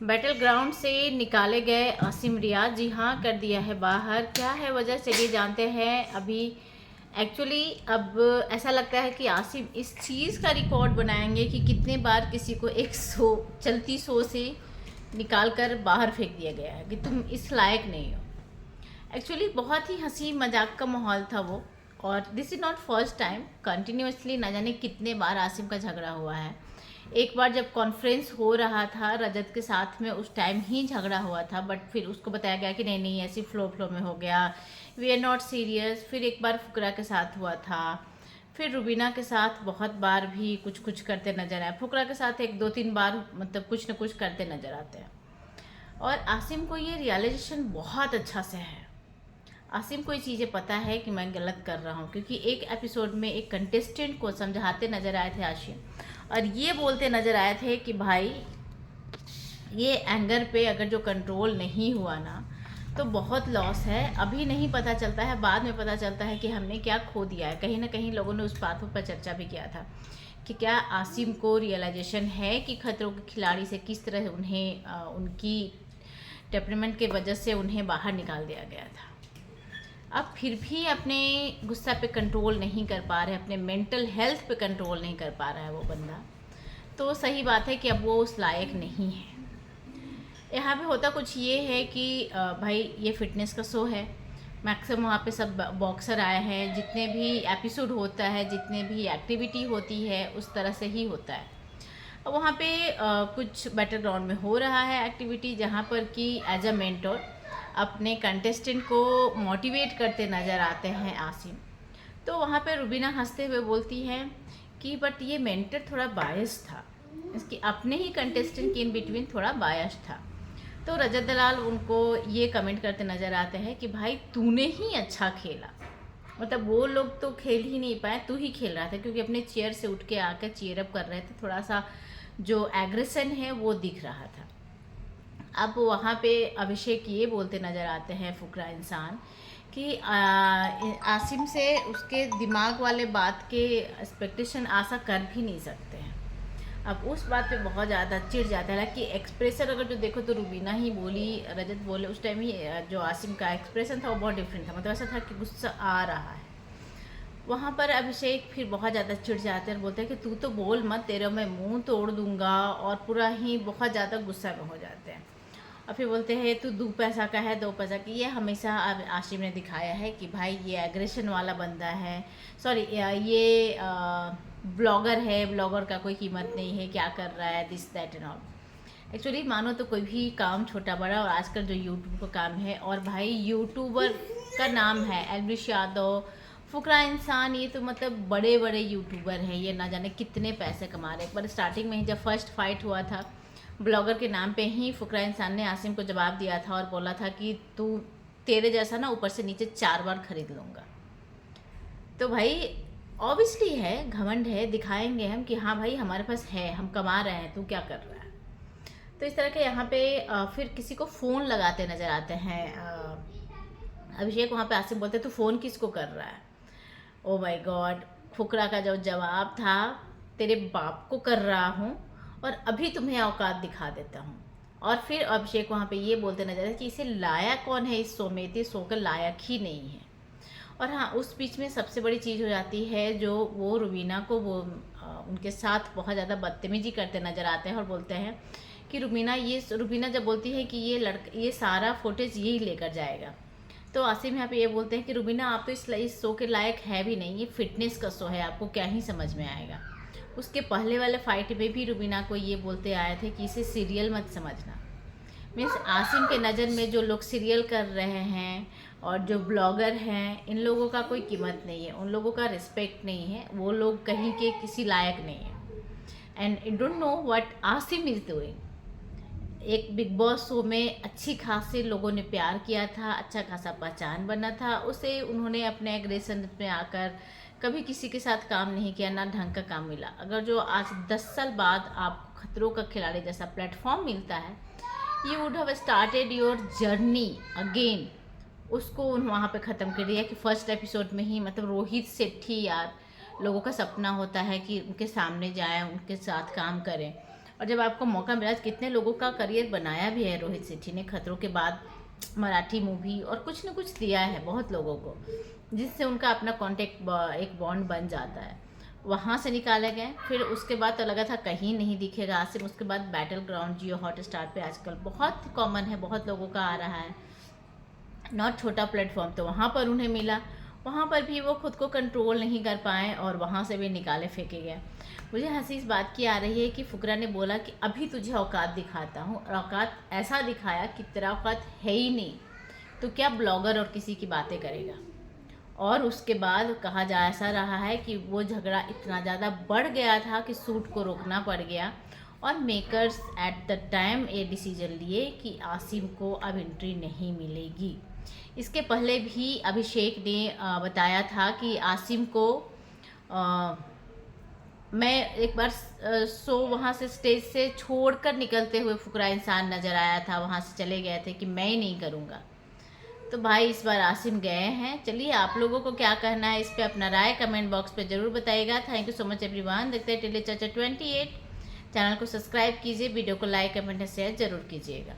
Battle ground से निकाले गए आसिम रियाज, जी हाँ, कर दिया है बाहर। क्या है वजह, चलिए जानते हैं अभी। एक्चुअली अब ऐसा लगता है कि आसिम इस चीज़ का रिकॉर्ड बनाएंगे कि कितने बार किसी को एक शो, चलती शो से निकाल कर बाहर फेंक दिया गया है कि तुम इस लायक नहीं हो। एक्चुअली बहुत ही हंसी मजाक का माहौल था वो। और this is not first time, continuously न जाने कितने बार आसिम का झगड़ा हुआ है। एक बार जब कॉन्फ्रेंस हो रहा था रजत के साथ में, उस टाइम ही झगड़ा हुआ था, बट फिर उसको बताया गया कि नहीं नहीं ऐसी फ्लो फ्लो में हो गया, वी आर नॉट सीरियस। फिर एक बार फुकरा के साथ हुआ था, फिर रुबीना के साथ बहुत बार भी कुछ कुछ करते नजर आए। फुकरा के साथ एक दो तीन बार मतलब कुछ न कुछ करते नजर आते हैं। और आसिम को ये रियलाइजेशन बहुत अच्छा से है। आसिम को ये चीज़ें पता है कि मैं गलत कर रहा हूँ, क्योंकि एक एपिसोड में एक कंटेस्टेंट को समझाते नज़र आए थे आसिम, और ये बोलते नज़र आए थे कि भाई ये एंगर पे अगर जो कंट्रोल नहीं हुआ ना तो बहुत लॉस है। अभी नहीं पता चलता है, बाद में पता चलता है कि हमने क्या खो दिया है। कहीं ना कहीं लोगों ने उस बात पर चर्चा भी किया था कि क्या आसिम को रियलाइजेशन है कि खतरों के खिलाड़ी से किस तरह उन्हें उनकी टेम्परामेंट के वजह से उन्हें बाहर निकाल दिया गया था। अब फिर भी अपने गुस्सा पे कंट्रोल नहीं कर पा रहे, अपने मेंटल हेल्थ पे कंट्रोल नहीं कर पा रहा है वो बंदा। तो सही बात है कि अब वो उस लायक नहीं है। यहाँ पे होता कुछ ये है कि भाई ये फिटनेस का शो है, मैक्सिमम वहाँ पे सब बॉक्सर आए हैं, जितने भी एपिसोड होता है, जितने भी एक्टिविटी होती है उस तरह से ही होता है। अब वहाँ पे कुछ बैटल ग्राउंड में हो रहा है एक्टिविटी, जहाँ पर कि एज अ मेंटोर अपने कंटेस्टेंट को मोटिवेट करते नज़र आते हैं आसिम। तो वहाँ पे रुबीना हंसते हुए बोलती है कि बट ये मेंटर थोड़ा बायस था, इसकी अपने ही कंटेस्टेंट के इन बिटवीन थोड़ा बायस था। तो रजत दलाल उनको ये कमेंट करते नज़र आते हैं कि भाई तूने ही अच्छा खेला, मतलब वो लोग तो खेल ही नहीं पाए, तू ही खेल रहा था, क्योंकि अपने चेयर से उठ के आकर चीयर अप कर रहे थे, थोड़ा सा जो एग्रेशन है वो दिख रहा था। अब वहाँ पे अभिषेक ये बोलते नज़र आते हैं फुकरा इंसान कि आसिम से उसके दिमाग वाले बात के एक्सपेक्टेशन आशा कर भी नहीं सकते हैं। अब उस बात पे बहुत ज़्यादा चिढ़ जाता है। हालांकि एक्सप्रेशन अगर जो देखो तो रुबीना ही बोली, रजत बोले, उस टाइम ही जो आसिम का एक्सप्रेशन था वो बहुत डिफरेंट था, मतलब ऐसा था कि गुस्सा आ रहा है। वहाँ पर अभिषेक फिर बहुत ज़्यादा चिढ़ जाते हैं और बोलते हैं कि तू तो बोल मत, तेरा मैं मुंह तोड़ दूंगा, और पूरा ही बहुत ज़्यादा गुस्सा में हो जाते हैं। और फिर बोलते हैं तू 2 पैसा का है, 2 पैसा की। ये हमेशा आशिम ने दिखाया है कि भाई ये एग्रेशन वाला बंदा है, सॉरी ये ब्लॉगर है, ब्लॉगर का कोई कीमत नहीं है, क्या कर रहा है, this that and all. Actually मानो तो कोई भी काम छोटा बड़ा, और आजकल जो यूट्यूब का काम है, और भाई यूट्यूबर का नाम है एलविश यादव, फुकरा इंसान, ये तो मतलब बड़े बड़े यूट्यूबर हैं, ये ना जाने कितने पैसे कमा रहे हैं। पर स्टार्टिंग में ही जब फर्स्ट फाइट हुआ था ब्लॉगर के नाम पे ही, फुकरा इंसान ने आसिम को जवाब दिया था और बोला था कि तू तेरे जैसा ना ऊपर से नीचे 4 बार खरीद लूँगा। तो भाई ऑब्वियसली है, घमंड है, दिखाएंगे हम कि हाँ भाई हमारे पास है, हम कमा रहे हैं, तू क्या कर रहा है। तो इस तरह के यहाँ पे फिर किसी को फ़ोन लगाते नज़र आते हैं अभिषेक। वहाँ पे आसिम बोलते तू फ़ोन किसको कर रहा है। ओ माय गॉड, फुकरा का जो जवाब था, तेरे बाप को कर रहा हूँ और अभी तुम्हें औकात दिखा देता हूँ। और फिर अभिषेक वहाँ पे ये बोलते नजर आए कि इसे लाया कौन है इस शो में, इस शो का लायक ही नहीं है। और हाँ, उस बीच में सबसे बड़ी चीज़ हो जाती है, जो वो रुबीना को वो उनके साथ बहुत ज़्यादा बदतमीजी करते नज़र आते हैं और बोलते हैं कि रुबीना जब बोलती है कि ये सारा फुटेज यही लेकर जाएगा, तो आसिम यहाँ पे ये बोलते हैं कि रुबीना आप तो इस शो के लायक है भी नहीं, ये फिटनेस का शो है, आपको क्या ही समझ में आएगा। उसके पहले वाले फाइट में भी रुबीना को ये बोलते आए थे कि इसे सीरियल मत समझना। मीन्स आसिम के नज़र में जो लोग सीरियल कर रहे हैं और जो ब्लॉगर हैं, इन लोगों का कोई कीमत नहीं है, उन लोगों का रिस्पेक्ट नहीं है, वो लोग कहीं के किसी लायक नहीं है। And I don't know what Asim is doing. एक बिग बॉस शो में अच्छी खासी लोगों ने प्यार किया था, अच्छा खासा पहचान बना था, उसे उन्होंने अपने एग्रेशन में आकर कभी किसी के साथ काम नहीं किया, ना ढंग का काम मिला। अगर जो आज 10 साल बाद आपको खतरों का खिलाड़ी जैसा प्लेटफॉर्म मिलता है, you would have started your journey again. उसको वहाँ पे ख़त्म कर दिया कि फर्स्ट एपिसोड में ही, मतलब रोहित सेठी यार, लोगों का सपना होता है कि उनके सामने जाएं, उनके साथ काम करें, और जब आपको मौका मिला, कितने लोगों का करियर बनाया भी है रोहित शेट्टी ने। खतरों के बाद मराठी मूवी और कुछ न कुछ दिया है बहुत लोगों को, जिससे उनका अपना कॉन्टेक्ट एक बॉन्ड बन जाता है। वहाँ से निकाले गए, फिर उसके बाद तो लगा था कहीं नहीं दिखेगा आसिम। उसके बाद बैटल ग्राउंड जियो हॉटस्टार पे आजकल बहुत कॉमन है, बहुत लोगों का आ रहा है, नॉट छोटा प्लेटफॉर्म, तो वहाँ पर उन्हें मिला। वहाँ पर भी वो खुद को कंट्रोल नहीं कर पाए और वहाँ से भी निकाले फेंके गए। मुझे हंसी इस बात की आ रही है कि फुकरा ने बोला कि अभी तुझे औकात दिखाता हूँ, और औकात ऐसा दिखाया कि तेरा औकात है ही नहीं, तो क्या ब्लॉगर और किसी की बातें करेगा। और उसके बाद कहा जा ऐसा रहा है कि वो झगड़ा इतना ज़्यादा बढ़ गया था कि शूट को रोकना पड़ गया, और मेकर्स एट द टाइम ये डिसीजन लिए कि आसिम को अब एंट्री नहीं मिलेगी। इसके पहले भी अभिषेक ने बताया था कि आसिम को मैं एक बार शो वहाँ से स्टेज से छोड़कर निकलते हुए फुकरा इंसान नज़र आया था, वहाँ से चले गए थे कि मैं ही नहीं करूँगा। तो भाई इस बार आसिम गए हैं। चलिए आप लोगों को क्या कहना है इस पे अपना राय कमेंट बॉक्स पे ज़रूर बताइएगा। Thank you so much everyone. देखते हैं टेली चर्चा 28। चैनल को सब्सक्राइब कीजिए, वीडियो को लाइक कमेंट शेयर ज़रूर कीजिएगा।